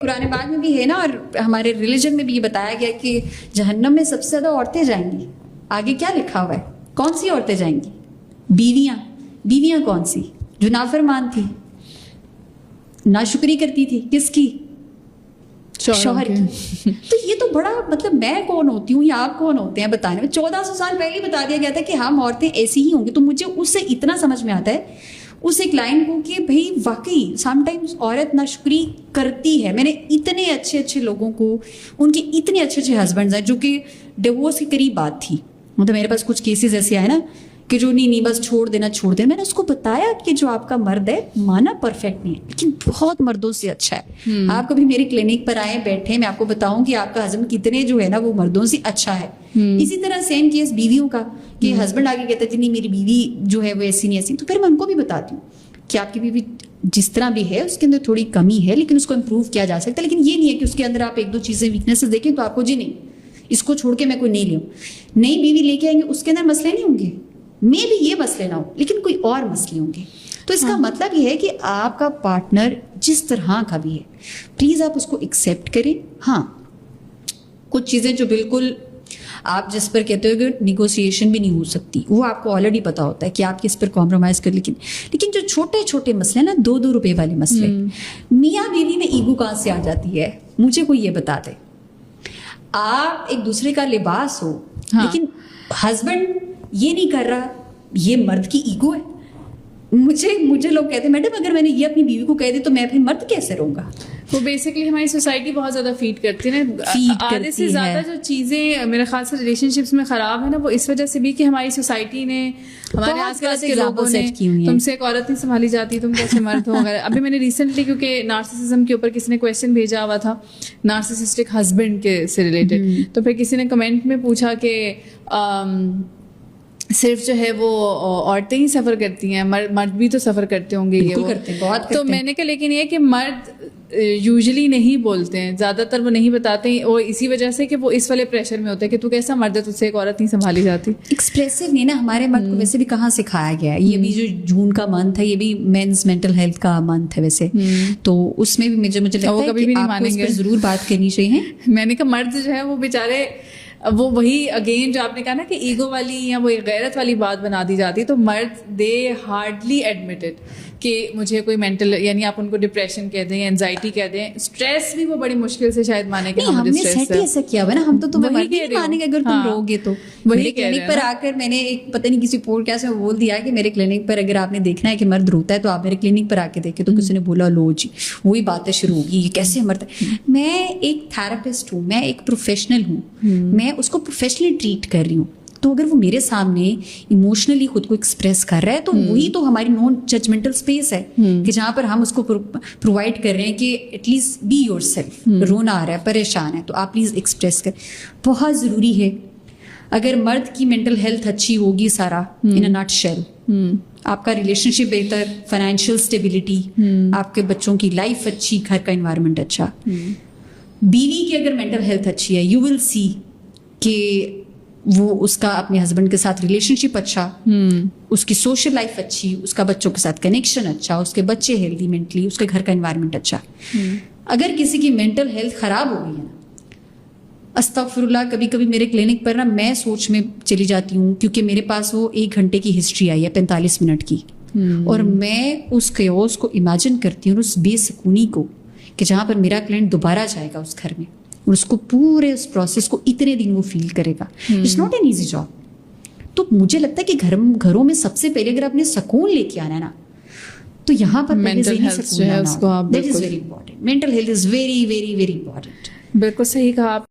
قرآن پاک میں بھی ہے نا، اور ہمارے ریلیجن میں بھی یہ بتایا گیا کہ جہنم میں سب سے زیادہ عورتیں جائیں گی. آگے کیا لکھا ہوا ہے؟ کون سی عورتیں جائیں گی؟ بیویاں کون سی؟ جو نافرمان تھی، ناشکری کرتی تھی. کس کی؟ شوہر کی. تو یہ تو بڑا مطلب میں کون ہوتی ہوں یا آپ کون ہوتے ہیں بتانے میں؟ 1400 سال پہلے ہی بتا دیا گیا تھا کہ ہم عورتیں ایسی ہی ہوں گی. تو مجھے اس سے اتنا سمجھ میں آتا ہے اس ایک لائن کو کہ بھئی واقعی سم ٹائمز عورت ناشکری کرتی ہے. میں نے اتنے اچھے لوگوں کو، ان کے اتنے اچھے ہسبینڈز ہیں جو کہ ڈیورس کے قریب بات تھی. مطلب میرے پاس کچھ کیسز ایسے آئے نا کہ جو نہیں بس چھوڑ دینا. میں نے اس کو بتایا کہ جو آپ کا مرد ہے مانا پرفیکٹ نہیں ہے لیکن بہت مردوں سے اچھا ہے. آپ کبھی میری کلینک پر آئے بیٹھے، میں آپ کو بتاؤں کہ آپ کا ہسبینڈ کتنے جو ہے نا وہ مردوں سے اچھا ہے. اسی طرح سیم کیس بیویوں کا کہ ہسبینڈ آگے کہتا ہے نہیں میری بیوی جو ہے وہ ایسی نہیں ایسی. تو پھر میں ان کو بھی بتاتی ہوں کہ آپ کی بیوی جس طرح بھی ہے اس کے اندر تھوڑی کمی ہے لیکن اس کو امپروو کیا جا سکتا ہے. لیکن یہ نہیں ہے کہ اس کے اندر آپ ایک دو چیزیں ویکنیسز دیکھیں تو آپ کو جی نہیں اس کو چھوڑ کے میں کوئی نہیں لوں. نئی بیوی لے کے آئیں گے اس کے اندر مسئلے نہیں ہوں گے، میں بھی یہ مسئلے نہ ہو لیکن کوئی اور مسئلے ہوں گے. تو اس کا مطلب یہ ہے کہ آپ کا پارٹنر جس طرح کا بھی ہے پلیز آپ اس کو ایکسیپٹ کریں. ہاں کچھ چیزیں جو بالکل آپ جس پر کہتے ہو کہ نیگوسیشن بھی نہیں ہو سکتی وہ آپ کو آلریڈی پتا ہوتا ہے کہ آپ کس پر کمپرومائز کر. لیکن جو چھوٹے مسئلے نا 2 روپے والے مسئلے، میاں بیوی میں ایگو کہاں سے آ جاتی ہے مجھے کوئی یہ بتا دے. آپ ایک دوسرے کا لباس ہو لیکن ہسبینڈ یہ نہیں کر رہا، یہ مرد کی ایگو ہے. مجھے لوگ کہتے ہیں میڈم اگر میں نے یہ اپنی بیوی کو کہہ دی تو میں پھر مرد کیسے رہوں گا. وہ بیسکلی ہماری سوسائٹی بہت زیادہ فیڈ کرتی ہے نا. آدھے سے زیادہ جو چیزیں میرے خیال سے ریلیشن شپس میں خراب ہے نا وہ اس وجہ سے بھی کہ ہماری سوسائٹی نے، ہمارے آس پاس کے لوگوں نے، تم سے ایک عورت نہیں سنبھالی جاتی تم کیسے مرد ہو وغیرہ. ابھی میں نے ریسنٹلی کیونکہ نارسسزم کے اوپر کسی نے کویشچن بھیجا ہوا تھا نارسسسٹک ہسبینڈ کے سے ریلیٹڈ، تو پھر کسی نے کمنٹ میں پوچھا کہ صرف جو ہے وہ عورتیں ہی سفر کرتی ہیں، مرد بھی تو سفر کرتے ہوں گے. یہ وہ کرتے بہت. تو میں نے کہا لیکن یہ کہ مرد یوزلی نہیں بولتے ہیں، زیادہ تر وہ نہیں بتاتے ہیں، اور اسی وجہ سے کہ وہ اس والے پریشر میں ہوتا ہے کہ تو کیسا مرد ہے تجھ سے ایک عورت نہیں سنبھالی جاتی. ایکسپریسو نہیں نا. ہمارے مرد کو ویسے بھی کہاں سکھایا گیا ہے. یہ بھی جو جون کا منتھ ہے یہ بھی مینس مینٹل ہیلتھ کا منتھ ہے ویسے، تو اس میں بھی مجھے لگتا ہے کہ آپ کو اس پر ضرور بات کرنی چاہیے. میں نے کہا مرد جو ہے وہ بیچارے وہ وہی اگین جو آپ نے کہا نا کہ ایگو والی یا وہ غیرت والی بات بنا دی جاتی ہے. تو مرد دے ہارڈلی ایڈمٹڈ کہ مجھے کوئی مینٹل، یعنی آپ ان کو ڈپریشن کہہ دیں، اینزائٹی کہہ دیں، اسٹریس بھی وہ بڑی مشکل سے شاید مانے کہ ہم نے سیٹ ہی ایسا کیا ہوا نا. ہم تو تمہیں مرد نہیں مانیں گے اگر تم رو گے تو. میرے کلینک پر آ کر میں نے ایک پتہ نہیں کسی پوڈ کاسٹ میں بول دیا کہ میرے کلینک پر اگر آپ نے دیکھنا ہے کہ مرد روتا ہے تو آپ میرے کلینک پر آ کے دیکھیں. تو کسی نے بولا لو جی وہی باتیں شروع ہوگی یہ کیسے مرد ہے. میں ایک تھراپسٹ ہوں، میں ایک پروفیشنل ہوں، میں اس کو پروفیشنلی ٹریٹ کر رہی ہوں. تو اگر وہ میرے سامنے ایموشنلی خود کو ایکسپریس کر رہا ہے تو وہی تو ہماری نان ججمنٹل اسپیس ہے کہ جہاں پر ہم اس کو پرووائڈ کر رہے ہیں کہ at least be yourself. رونا آ رہا ہے، پریشان ہے تو آپ پلیز ایکسپریس کر. بہت ضروری ہے. اگر مرد کی مینٹل ہیلتھ اچھی ہوگی سارا ان اے نٹ شیل، آپ کا ریلیشن شپ بہتر، فائنینشیل اسٹیبلٹی، آپ کے بچوں کی لائف اچھی، گھر کا انوائرمنٹ اچھا. بیوی کی اگر مینٹل ہیلتھ اچھی ہے یو ول سی کہ وہ اس کا اپنے ہسبینڈ کے ساتھ ریلیشن شپ اچھا، اس کی سوشل لائف اچھی، اس کا بچوں کے ساتھ کنیکشن اچھا، اس کے بچے ہیلدی مینٹلی، اس کے گھر کا انوائرمنٹ اچھا. اگر کسی کی مینٹل ہیلتھ خراب ہو گئی ہے نا، استغفر اللہ، کبھی کبھی میرے کلینک پر نا میں سوچ میں چلی جاتی ہوں کیونکہ میرے پاس وہ 1 گھنٹے کی ہسٹری آئی ہے 45 منٹ کی، اور میں اس کیوس کو امیجن کرتی ہوں، اس بے سکونی کو کہ جہاں پر میرا کلائنٹ دوبارہ جائے گا اس گھر میں اور اس کو پورے اس پروسیس کو اتنے دن وہ فیل کرے گا. It's not an easy job. تو مجھے لگتا ہے کہ گھروں میں سب سے پہلے اگر آپ نے سکون لے کے آنا ہے نا تو یہاں پر مینٹل ہیلتھ جو ہے اس کو that is very important. Mental health is very very very important. بالکل صحیح کہا آپ.